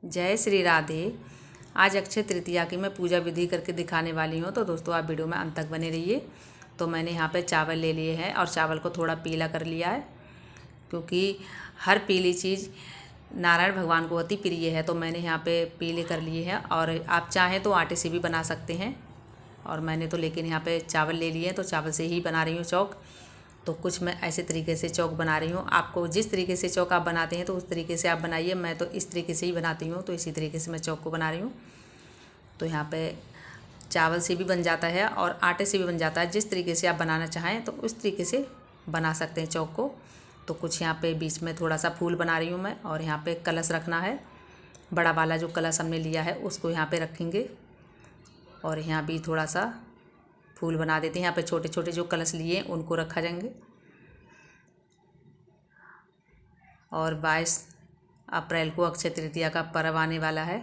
जय श्री राधे। आज अक्षय तृतीया की मैं पूजा विधि करके दिखाने वाली हूँ, तो दोस्तों आप वीडियो में अंत तक बने रहिए। तो मैंने यहाँ पे चावल ले लिए हैं और चावल को थोड़ा पीला कर लिया है, क्योंकि हर पीली चीज़ नारायण भगवान को अति प्रिय है। तो मैंने यहाँ पे पीले कर लिए हैं, और आप चाहें तो आटे से भी बना सकते हैं। और मैंने तो लेकिन यहाँ पे चावल ले लिए हैं, तो चावल से ही बना रही हूँ चौक। तो कुछ मैं ऐसे तरीके से चौक बना रही हूँ। आपको जिस तरीके से चौक आप बनाते हैं तो उस तरीके से आप बनाइए। मैं तो इस तरीके से ही बनाती हूँ, तो इसी तरीके से मैं चौक को बना रही हूँ। तो यहाँ पे चावल से भी बन जाता है और आटे से भी बन जाता है। जिस तरीके से आप बनाना चाहें तो उस तरीके से बना सकते हैं चौक को। तो कुछ यहाँ पे बीच में थोड़ा सा फूल बना रही हूँ मैं, और यहाँ पे कलश रखना है। बड़ा वाला जो कलश हमने लिया है उसको यहाँ पे रखेंगे, और यहाँ भी थोड़ा सा फूल बना देते हैं। यहाँ पे छोटे छोटे जो कलश लिए उनको रखा जाएंगे। और 22 अप्रैल को अक्षय तृतीया का पर्व आने वाला है।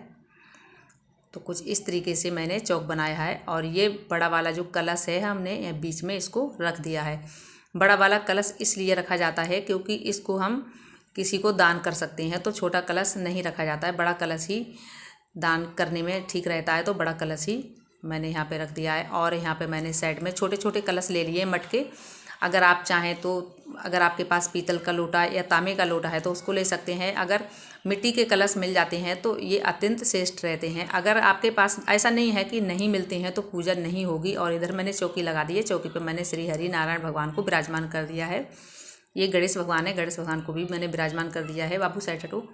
तो कुछ इस तरीके से मैंने चौक बनाया है। और ये बड़ा वाला जो कलश है हमने बीच में इसको रख दिया है। बड़ा वाला कलश इसलिए रखा जाता है क्योंकि इसको हम किसी को दान कर सकते हैं, तो छोटा कलश नहीं रखा जाता है। बड़ा कलश ही दान करने में ठीक रहता है, तो बड़ा कलश ही मैंने यहाँ पे रख दिया है। और यहाँ पे मैंने साइड में छोटे छोटे कलश ले लिए मटके। अगर आप चाहें तो, अगर आपके पास पीतल का लोटा या तांबे का लोटा है तो उसको ले सकते हैं। अगर मिट्टी के कलश मिल जाते हैं तो ये अत्यंत श्रेष्ठ रहते हैं। अगर आपके पास ऐसा नहीं है कि नहीं मिलते हैं तो पूजा नहीं होगी। और इधर मैंने चौकी लगा दी है। चौकी पे मैंने श्री हरि नारायण भगवान को विराजमान कर दिया है। ये गणेश भगवान है, गणेश भगवान को भी मैंने विराजमान कर दिया है। बाबू साइड हटो।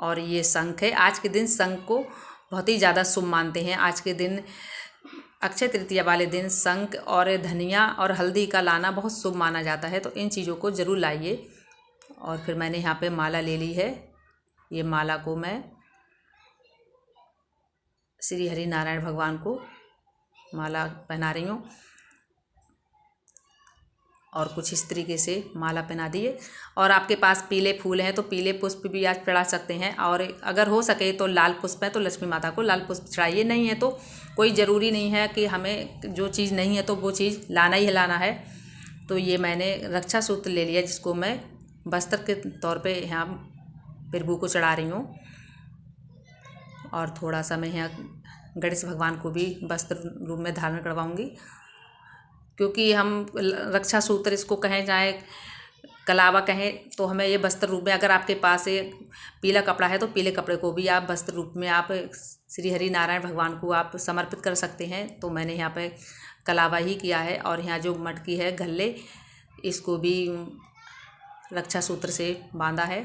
और ये शंख है। आज के दिन शंख को बहुत ही ज़्यादा शुभ मानते हैं। आज के दिन अक्षय तृतीया वाले दिन शंख और धनिया और हल्दी का लाना बहुत शुभ माना जाता है। तो इन चीज़ों को ज़रूर लाइए। और फिर मैंने यहाँ पे माला ले ली है। ये माला को मैं श्री हरि नारायण भगवान को माला पहना रही हूँ। और कुछ इस तरीके से माला पहना दिए। और आपके पास पीले फूल हैं तो पीले पुष्प भी आज चढ़ा सकते हैं। और अगर हो सके तो लाल पुष्प है तो लक्ष्मी माता को लाल पुष्प चढ़ाइए। नहीं है तो कोई ज़रूरी नहीं है कि हमें जो चीज़ नहीं है तो वो चीज़ लाना ही लाना है। तो ये मैंने रक्षा सूत्र ले लिया, जिसको मैं वस्त्र के तौर पे यहाँ प्रभु को चढ़ा रही हूँ। और थोड़ा सा मैं यहाँ गणेश भगवान को भी वस्त्र रूप में धारण करवाऊँगी, क्योंकि हम रक्षा सूत्र इसको कहें, चाहे कलावा कहें, तो हमें ये वस्त्र रूप में, अगर आपके पास ये पीला कपड़ा है तो पीले कपड़े को भी आप वस्त्र रूप में आप श्री हरि नारायण भगवान को आप समर्पित कर सकते हैं। तो मैंने यहाँ पे कलावा ही किया है। और यहाँ जो मटकी है गल्ले, इसको भी रक्षा सूत्र से बांधा है,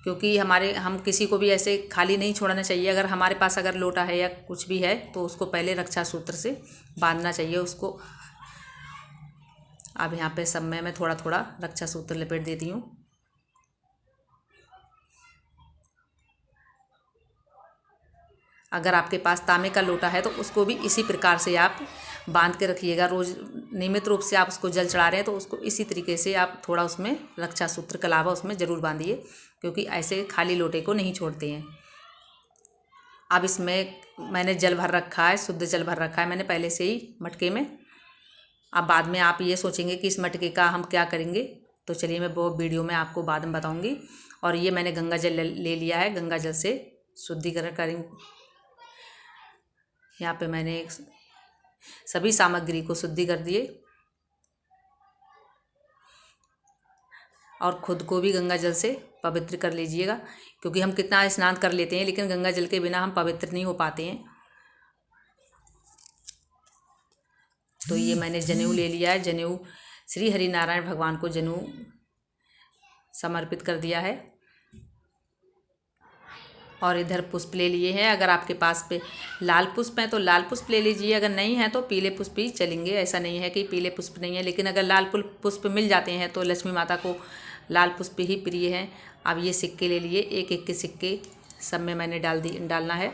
क्योंकि हम किसी को भी ऐसे खाली नहीं छोड़ना चाहिए। अगर हमारे पास अगर लोटा है या कुछ भी है तो उसको पहले रक्षा सूत्र से बांधना चाहिए उसको। अब यहाँ पे सब में मैं थोड़ा थोड़ा रक्षा सूत्र लपेट देती हूँ। अगर आपके पास तांबे का लोटा है तो उसको भी इसी प्रकार से आप बांध के रखिएगा। रोज़ नियमित रूप से आप उसको जल चढ़ा रहे हैं तो उसको इसी तरीके से आप थोड़ा उसमें रक्षा सूत्र का लावा उसमें ज़रूर बांधिए, क्योंकि ऐसे खाली लोटे को नहीं छोड़ते हैं। अब इसमें मैंने जल भर रखा है, शुद्ध जल भर रखा है मैंने पहले से ही मटके में। अब बाद में आप ये सोचेंगे कि इस मटके का हम क्या करेंगे, तो चलिए मैं वो वीडियो में आपको बाद में बताऊंगी। और ये मैंने गंगा जल ले लिया है, गंगा जल से शुद्धिकरण करेंगे। यहाँ पे मैंने सभी सामग्री को शुद्धि कर दिए, और खुद को भी गंगा जल से पवित्र कर लीजिएगा, क्योंकि हम कितना स्नान कर लेते हैं लेकिन गंगा जल के बिना हम पवित्र नहीं हो पाते हैं। तो ये मैंने जनेऊ ले लिया है। जनेऊ श्री हरि नारायण भगवान को जनेऊ समर्पित कर दिया है। और इधर पुष्प ले लिए हैं। अगर आपके पास पे लाल पुष्प हैं तो लाल पुष्प ले लीजिए, अगर नहीं है तो पीले पुष्प ही चलेंगे। ऐसा नहीं है कि पीले पुष्प नहीं है, लेकिन अगर लाल पुष्प मिल जाते हैं तो लक्ष्मी माता को लाल पुष्प ही प्रिय हैं। अब ये सिक्के ले लिए, एक एक के सिक्के सब में मैंने डालना है।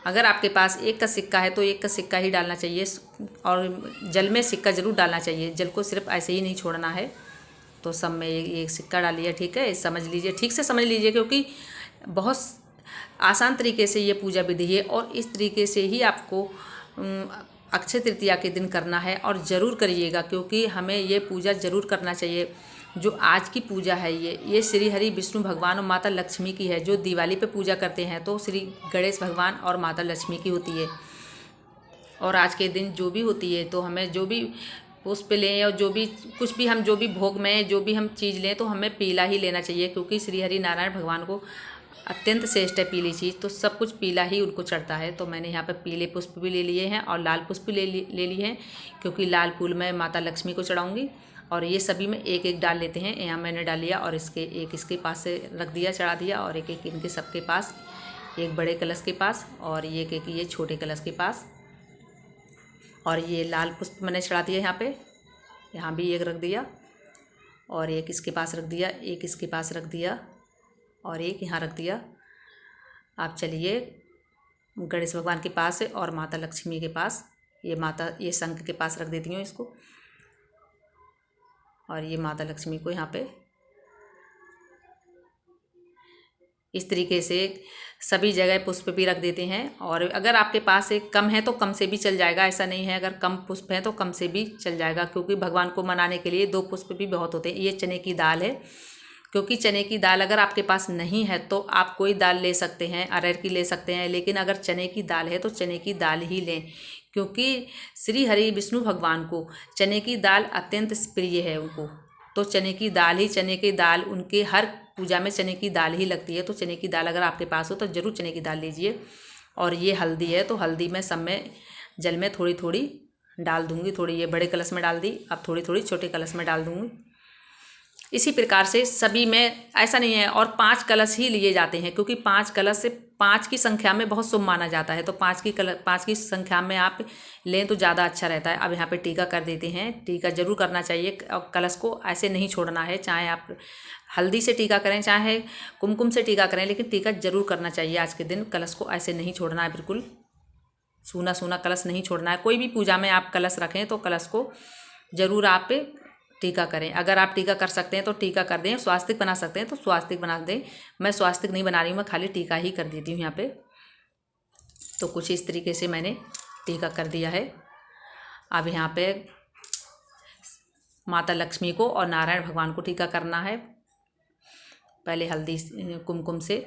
अगर आपके पास एक का सिक्का है तो एक का सिक्का ही डालना चाहिए, और जल में सिक्का ज़रूर डालना चाहिए। जल को सिर्फ ऐसे ही नहीं छोड़ना है। तो सब में एक सिक्का डालिए, ठीक है। समझ लीजिए, ठीक से समझ लीजिए, क्योंकि बहुत आसान तरीके से ये पूजा विधि है। और इस तरीके से ही आपको अक्षय तृतीया के दिन करना है, और ज़रूर करिएगा, क्योंकि हमें ये पूजा ज़रूर करना चाहिए। जो आज की पूजा है ये श्री हरि विष्णु भगवान और माता लक्ष्मी की है। जो दिवाली पे पूजा करते हैं तो श्री गणेश भगवान और माता लक्ष्मी की होती है। और आज के दिन जो भी होती है तो हमें जो भी पुष्प लें और जो भी कुछ भी हम जो भी भोग में जो भी हम चीज़ लें तो हमें पीला ही लेना चाहिए, क्योंकि श्री हरि नारायण भगवान को अत्यंत श्रेष्ठ है पीली चीज़, तो सब कुछ पीला ही उनको चढ़ता है। तो मैंने यहाँ पर पीले पुष्प भी ले लिए हैं और लाल पुष्प भी ले लिए हैं, क्योंकि लाल फूल मैं माता लक्ष्मी को चढ़ाऊँगी। और ये सभी में एक एक डाल लेते हैं। यहाँ मैंने डाल लिया और इसके पास से रख दिया, चढ़ा दिया, और एक एक इनके सबके पास, एक बड़े कलश के पास और एक एक ये छोटे कलश के पास। और ये लाल पुष्प मैंने चढ़ा दिया यहाँ भी एक रख दिया, और एक इसके पास रख दिया, एक इसके पास रख दिया, और एक यहाँ रख दिया। आप चलिए गणेश भगवान के पास और माता लक्ष्मी के पास, ये शंख के पास रख देती हूँ इसको, और ये माता लक्ष्मी को यहाँ पे इस तरीके से सभी जगह पुष्प भी रख देते हैं। और अगर आपके पास एक कम है तो कम से भी चल जाएगा, ऐसा नहीं है। अगर कम पुष्प है तो कम से भी चल जाएगा, क्योंकि भगवान को मनाने के लिए 2 पुष्प भी बहुत होते हैं। ये चने की दाल है, क्योंकि चने की दाल अगर आपके पास नहीं है तो आप कोई दाल ले सकते हैं, अरहर की ले सकते हैं, लेकिन अगर चने की दाल है तो चने की दाल ही लें, क्योंकि श्री हरि विष्णु भगवान को चने की दाल अत्यंत प्रिय है उनको। तो चने की दाल उनके हर पूजा में चने की दाल ही लगती है। तो चने की दाल अगर आपके पास हो तो ज़रूर चने की दाल लीजिए। और ये हल्दी है, तो हल्दी मैं सब में जल में थोड़ी थोड़ी डाल दूँगी। थोड़ी ये बड़े कलश में डाल दी, अब थोड़ी थोड़ी छोटे कलश में डाल दूँगी। इसी प्रकार से सभी में ऐसा नहीं है। और 5 कलश ही लिए जाते हैं, क्योंकि 5 कलश से 5 की संख्या में बहुत शुभ माना जाता है। तो 5 की संख्या में आप लें तो ज़्यादा अच्छा रहता है। अब यहाँ पे टीका कर देते हैं। टीका जरूर करना चाहिए, और कलश को ऐसे नहीं छोड़ना है। चाहे आप हल्दी से टीका करें, चाहे कुमकुम से टीका करें, लेकिन टीका जरूर करना चाहिए। आज के दिन कलश को ऐसे नहीं छोड़ना है, बिल्कुल सूना सूना कलश नहीं छोड़ना है। कोई भी पूजा में आप कलश रखें तो कलश को जरूर आप टीका करें। अगर आप टीका कर सकते हैं तो टीका कर दें, स्वास्तिक बना सकते हैं तो स्वास्तिक बना दें। मैं स्वास्तिक नहीं बना रही हूँ, मैं खाली टीका ही कर देती हूँ यहाँ पे। तो कुछ इस तरीके से मैंने टीका कर दिया है। अब यहाँ पे माता लक्ष्मी को और नारायण भगवान को टीका करना है। पहले हल्दी कुमकुम से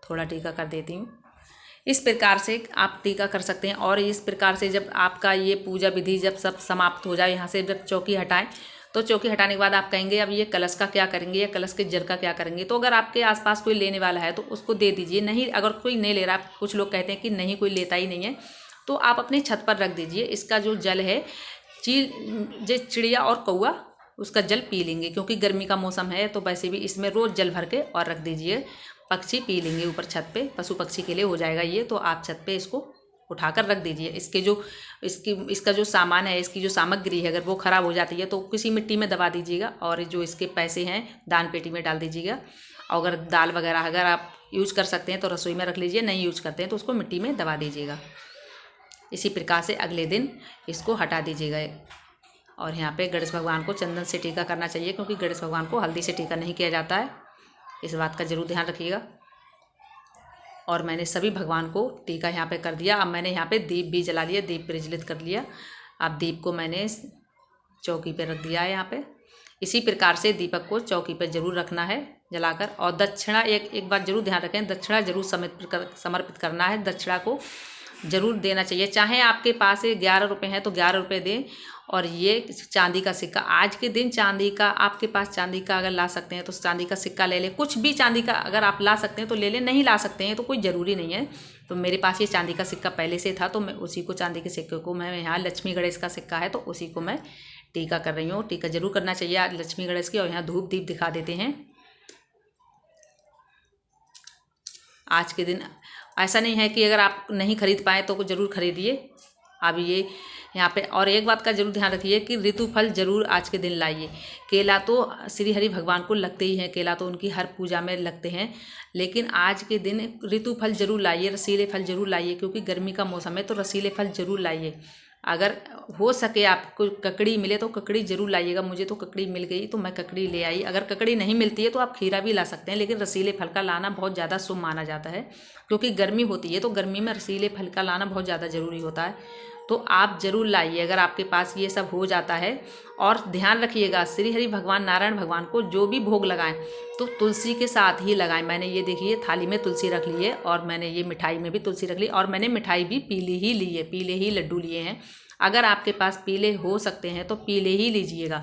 थोड़ा टीका कर देती हूँ। इस प्रकार से आप टीका कर सकते हैं। और इस प्रकार से जब आपका ये पूजा विधि जब सब समाप्त हो जाए, यहाँ से जब चौकी हटाएं, तो चौकी हटाने के बाद आप कहेंगे अब ये कलश का क्या करेंगे या कलश के जल का क्या करेंगे। तो अगर आपके आसपास कोई लेने वाला है तो उसको दे दीजिए। नहीं, अगर कोई नहीं ले रहा, कुछ लोग कहते हैं कि नहीं कोई लेता ही नहीं है, तो आप अपने छत पर रख दीजिए। इसका जो जल है, चिड़िया और कौआ उसका जल पी लेंगे, क्योंकि गर्मी का मौसम है। तो वैसे भी इसमें रोज़ जल भर के और रख दीजिए, पक्षी पी लेंगे ऊपर छत पे, पशु पक्षी के लिए हो जाएगा ये। तो आप छत पे इसको उठाकर रख दीजिए। इसका जो सामान है, इसकी जो सामग्री है, अगर वो ख़राब हो जाती है तो किसी मिट्टी में दबा दीजिएगा, और जो इसके पैसे हैं दान पेटी में डाल दीजिएगा। और अगर दाल वगैरह अगर आप यूज कर सकते हैं तो रसोई में रख लीजिए, नहीं यूज करते हैं तो उसको मिट्टी में दबा दीजिएगा। इसी प्रकार से अगले दिन इसको हटा दीजिएगा। और यहाँ पे गणेश भगवान को चंदन से टीका करना चाहिए, क्योंकि गणेश भगवान को हल्दी से टीका नहीं किया जाता है। इस बात का जरूर ध्यान रखिएगा। और मैंने सभी भगवान को टीका यहाँ पे कर दिया। अब मैंने यहाँ पे दीप भी जला लिया, दीप प्रज्वलित कर लिया। अब दीप को मैंने चौकी पे रख दिया है यहाँ पे। इसी प्रकार से दीपक को चौकी पे जरूर रखना है जलाकर। और दक्षिणा एक बात जरूर ध्यान रखें, दक्षिणा जरूर समर्पित करना है। दक्षिणा को जरूर देना चाहिए। चाहे आपके पास 11 रुपये हैं तो 11 रुपये दें। और ये चांदी का सिक्का, आज के दिन चांदी का, आपके पास चांदी का अगर ला सकते हैं तो चांदी का सिक्का ले लें। कुछ भी चांदी का अगर आप ला सकते हैं तो ले लें, नहीं ला सकते हैं तो कोई ज़रूरी नहीं है। तो मेरे पास ये चांदी का सिक्का पहले से था, तो मैं उसी को, चांदी के सिक्के को, मैं यहाँ लक्ष्मी गणेश का सिक्का है तो उसी को मैं टीका कर रही हूँ। टीका जरूर करना चाहिए आज लक्ष्मी गणेश की। और यहाँ धूप दीप दिखा देते हैं। आज के दिन ऐसा नहीं है कि अगर आप नहीं खरीद पाए तो ज़रूर खरीदिए। अब ये यहाँ पे और एक बात का जरूर ध्यान रखिए कि ऋतु फल जरूर आज के दिन लाइए। केला तो श्री हरि भगवान को लगते ही हैं, केला तो उनकी हर पूजा में लगते हैं, लेकिन आज के दिन ऋतु फल जरूर लाइए, रसीले फल जरूर लाइए, क्योंकि गर्मी का मौसम है तो रसीले फल जरूर लाइए। अगर हो सके आपको ककड़ी मिले तो ककड़ी जरूर लाइएगा। मुझे तो ककड़ी मिल गई तो मैं ककड़ी ले आई। अगर ककड़ी नहीं मिलती है तो आप खीरा भी ला सकते हैं, लेकिन रसीले फल का लाना बहुत ज़्यादा शुभ माना जाता है, क्योंकि गर्मी होती है तो गर्मी में रसीले फल का लाना बहुत ज़्यादा ज़रूरी होता है। तो आप ज़रूर लाइए अगर आपके पास ये सब हो जाता है। और ध्यान रखिएगा, श्री हरि भगवान नारायण भगवान को जो भी भोग लगाएं तो तुलसी के साथ ही लगाएं। मैंने ये देखिए थाली में तुलसी रख ली है और मैंने ये मिठाई में भी तुलसी रख ली और मैंने मिठाई भी पीली ही ली है, पीले ही लड्डू लिए हैं। अगर आपके पास पीले हो सकते हैं तो पीले ही लीजिएगा,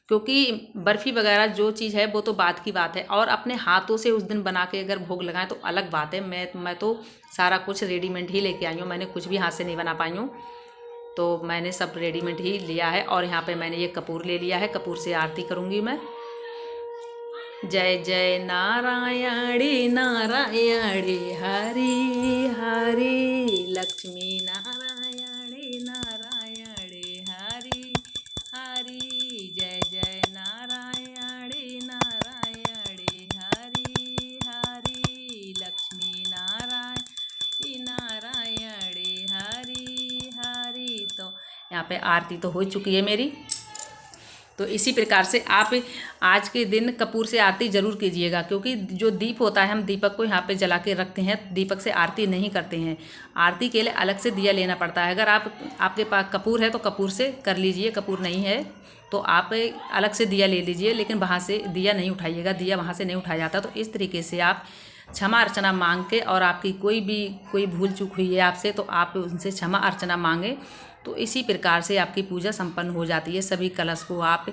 क्योंकि बर्फ़ी वगैरह जो चीज़ है वो तो बात की बात है। और अपने हाथों से उस दिन बना के अगर भोग लगाएं तो अलग बात है। मैं तो सारा कुछ रेडीमेड ही लेके आई हूँ, मैंने कुछ भी हाथ से नहीं बना पाई हूँ, तो मैंने सब रेडीमेड ही लिया है। और यहाँ पे मैंने ये कपूर ले लिया है, कपूर से आरती करूँगी मैं। जय जय नारायणी नारायणी हरि हरि, लक्ष्मी नारायणी नारायणी हरि हरि, जय जय नारायणी नारायणी हरि हरि, लक्ष्मी नारायणी नारायणी हरि हरि। तो यहाँ पे आरती तो हो चुकी है मेरी। तो इसी प्रकार से आप आज के दिन कपूर से आरती ज़रूर कीजिएगा, क्योंकि जो दीप होता है हम दीपक को यहाँ पे जला के रखते हैं, दीपक से आरती नहीं करते हैं। आरती के लिए अलग से दिया लेना पड़ता है। अगर आपके पास कपूर है तो कपूर से कर लीजिए, कपूर नहीं है तो आप अलग से दिया ले लीजिए, लेकिन वहाँ से दिया नहीं उठाइएगा, दिया वहाँ से नहीं उठाया जाता। तो इस तरीके से आप क्षमा अर्चना मांग के, और आपकी कोई भूल चूक हुई है आपसे तो आप उनसे क्षमा अर्चना मांगें, तो इसी प्रकार से आपकी पूजा संपन्न हो जाती है। सभी कलश को आप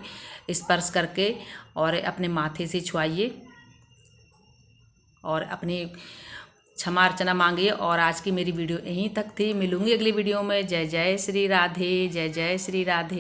स्पर्श करके और अपने माथे से छुआइए और अपनी क्षमा अर्चना मांगिए। और आज की मेरी वीडियो यहीं तक थी, मिलूंगी अगली वीडियो में। जय जय श्री राधे, जय जय श्री राधे।